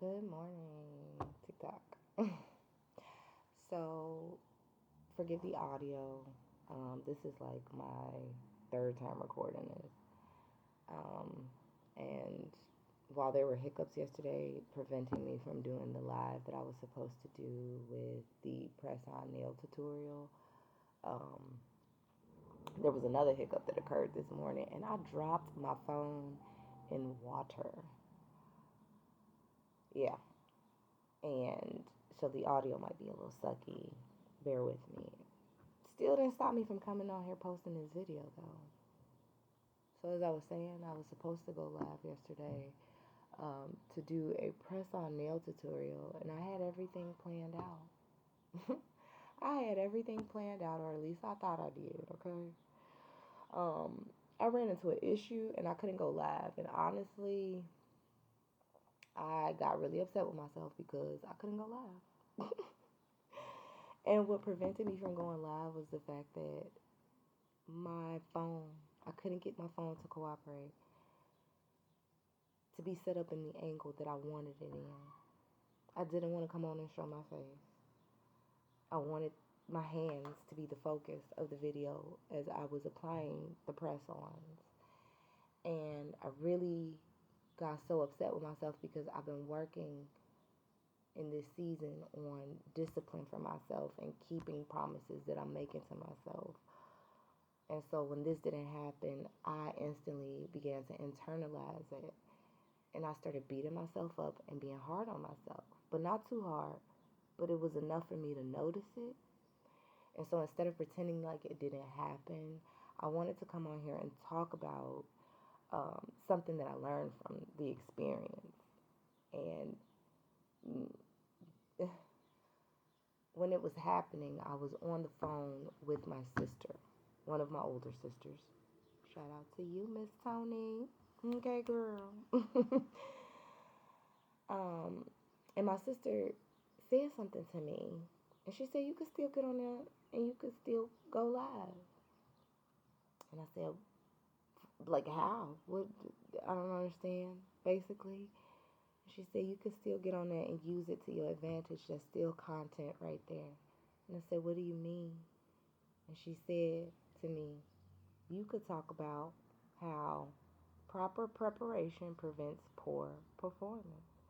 Good morning, TikTok. So, forgive the audio. This is like my third time recording this. Um, and while there were hiccups yesterday preventing me from doing the live that I was supposed to do with the press on nail tutorial, um, there was another hiccup that occurred this morning, and I dropped my phone in water. Yeah, and so the audio might be a little sucky. Bear with me. Still didn't stop me from coming on here posting this video though. So as I was saying, I was supposed to go live yesterday to do a press-on nail tutorial, and I had everything planned out. I had everything planned out, or at least I thought I did. Okay. Um, I ran into an issue and I couldn't go live, and honestly, I got really upset with myself because I couldn't go live. And what prevented me from going live was the fact that my phone, I couldn't get my phone to cooperate, to be set up in the angle that I wanted it in. I didn't want to come on and show my face. I wanted my hands to be the focus of the video as I was applying the press-ons. And I really got so upset with myself because I've been working in this season on discipline for myself and keeping promises that I'm making to myself. And so when this didn't happen, I instantly began to internalize it. And I started beating myself up and being hard on myself. But not too hard, but it was enough for me to notice it. And so instead of pretending like it didn't happen, I wanted to come on here and talk about something that I learned from the experience. And when it was happening, I was on the phone with my sister, one of my older sisters. Shout out to you, Miss Tony. Okay, girl. um, and my sister said something to me, and she said, "You could still get on there and you could still go live." And I said, "Like how? What? I don't understand." Basically, she said, "You could still get on there and use it to your advantage. There's still content right there." And I said, "What do you mean?" And she said to me, "You could talk about how proper preparation prevents poor performance."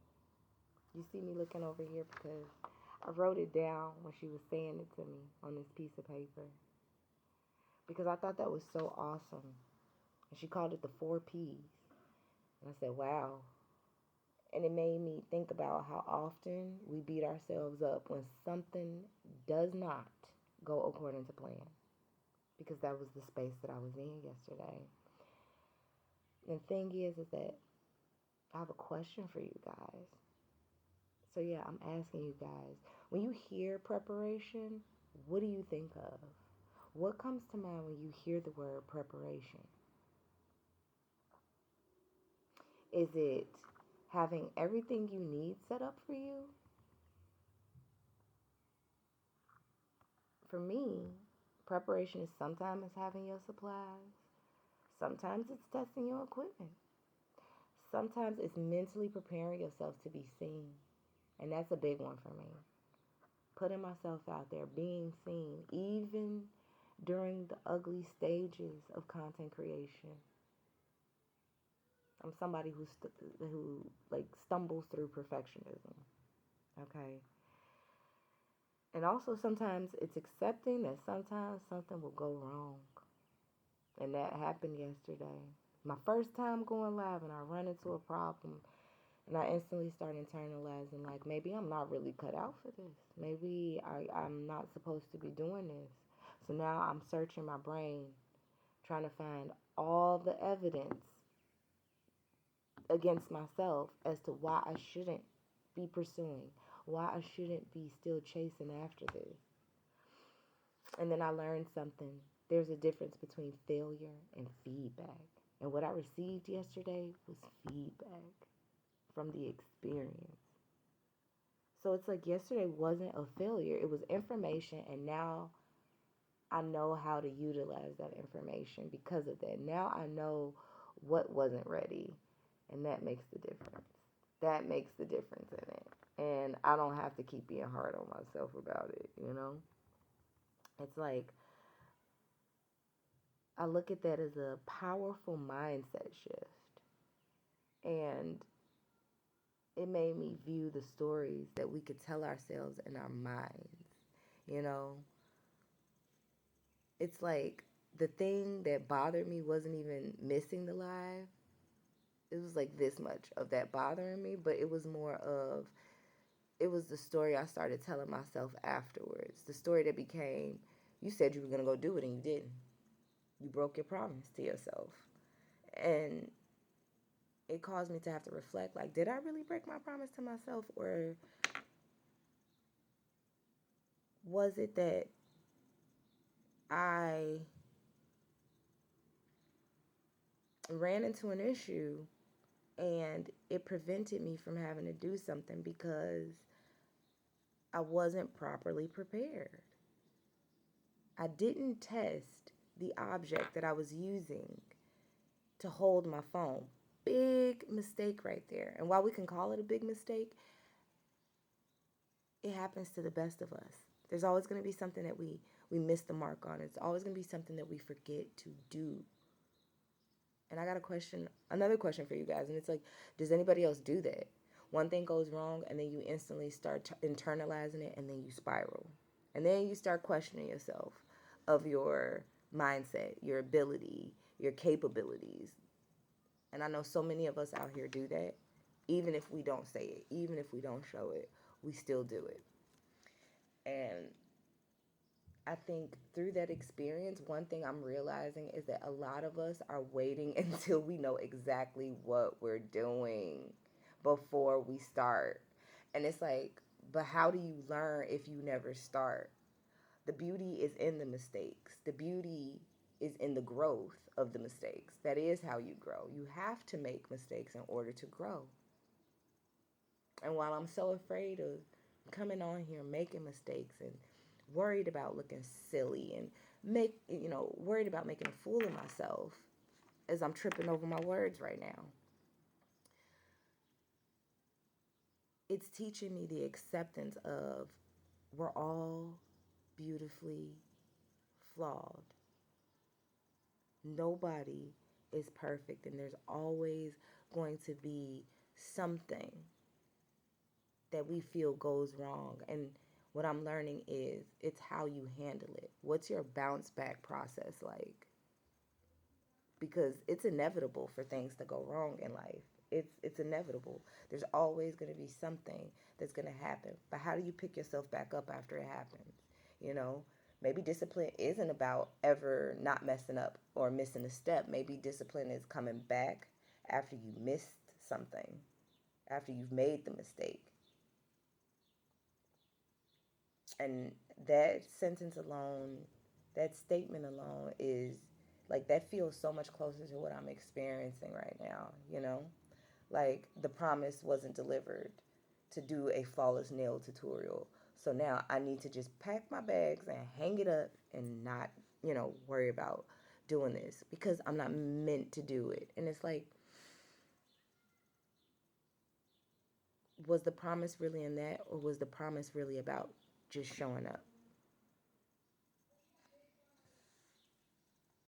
You see me looking over here because I wrote it down when she was saying it to me on this piece of paper because I thought that was so awesome. And she called it the 4 P's. And I said, wow. And it made me think about how often we beat ourselves up when something does not go according to plan. Because that was the space that I was in yesterday. And the thing is that I have a question for you guys. So yeah, I'm asking you guys, when you hear preparation, what do you think of? What comes to mind when you hear the word preparation? Is it having everything you need set up for you? For me, preparation is sometimes having your supplies. Sometimes it's testing your equipment. Sometimes it's mentally preparing yourself to be seen. And that's a big one for me. Putting myself out there, being seen, even during the ugly stages of content creation. I'm somebody who like stumbles through perfectionism. Okay. And also sometimes it's accepting that sometimes something will go wrong. And that happened yesterday. My first time going live and I run into a problem and I instantly start internalizing like maybe I'm not really cut out for this. Maybe I'm not supposed to be doing this. So now I'm searching my brain trying to find all the evidence against myself as to why I shouldn't be pursuing, why I shouldn't be still chasing after this. And then I learned something. There's a difference between failure and feedback. And what I received yesterday was feedback from the experience. So it's like yesterday wasn't a failure. It was information, and now I know how to utilize that information because of that. Now I know what wasn't ready, and that makes the difference. That makes the difference in it. And I don't have to keep being hard on myself about it, you know? It's like I look at that as a powerful mindset shift. And it made me view the stories that we could tell ourselves in our minds, you know? It's like the thing that bothered me wasn't even missing the live. It was like this much of that bothering me, but it was more of it was the story I started telling myself afterwards. The story that became, you said you were going to go do it and you didn't. You broke your promise to yourself. And it caused me to have to reflect, like, did I really break my promise to myself, or was it that I ran into an issue and it prevented me from having to do something because I wasn't properly prepared? I didn't test the object that I was using to hold my phone. Big mistake right there. And while we can call it a big mistake, it happens to the best of us. There's always going to be something that we miss the mark on. It's always going to be something that we forget to do. And I got another question for you guys. And it's like, does anybody else do that? One thing goes wrong and then you instantly start internalizing it and then you spiral. And then you start questioning yourself of your mindset, your ability, your capabilities. And I know so many of us out here do that. Even if we don't say it, even if we don't show it, we still do it. And I think through that experience, one thing I'm realizing is that a lot of us are waiting until we know exactly what we're doing before we start. And it's like, but how do you learn if you never start? The beauty is in the mistakes. The beauty is in the growth of the mistakes. That is how you grow. You have to make mistakes in order to grow. And while I'm so afraid of coming on here making mistakes and worried about looking silly and worried about making a fool of myself as I'm tripping over my words right now, it's teaching me the acceptance of we're all beautifully flawed. Nobody is perfect, and there's always going to be something that we feel goes wrong. And what I'm learning is it's how you handle it. What's your bounce back process like? Because it's inevitable for things to go wrong in life. It's inevitable. There's always going to be something that's going to happen. But how do you pick yourself back up after it happens? You know, maybe discipline isn't about ever not messing up or missing a step. Maybe discipline is coming back after you missed something, after you've made the mistake. And that sentence alone, that statement alone is like, that feels so much closer to what I'm experiencing right now, you know? Like, the promise wasn't delivered to do a flawless nail tutorial. So now I need to just pack my bags and hang it up and not, worry about doing this because I'm not meant to do it. And it's like, was the promise really in that, or was the promise really about just showing up?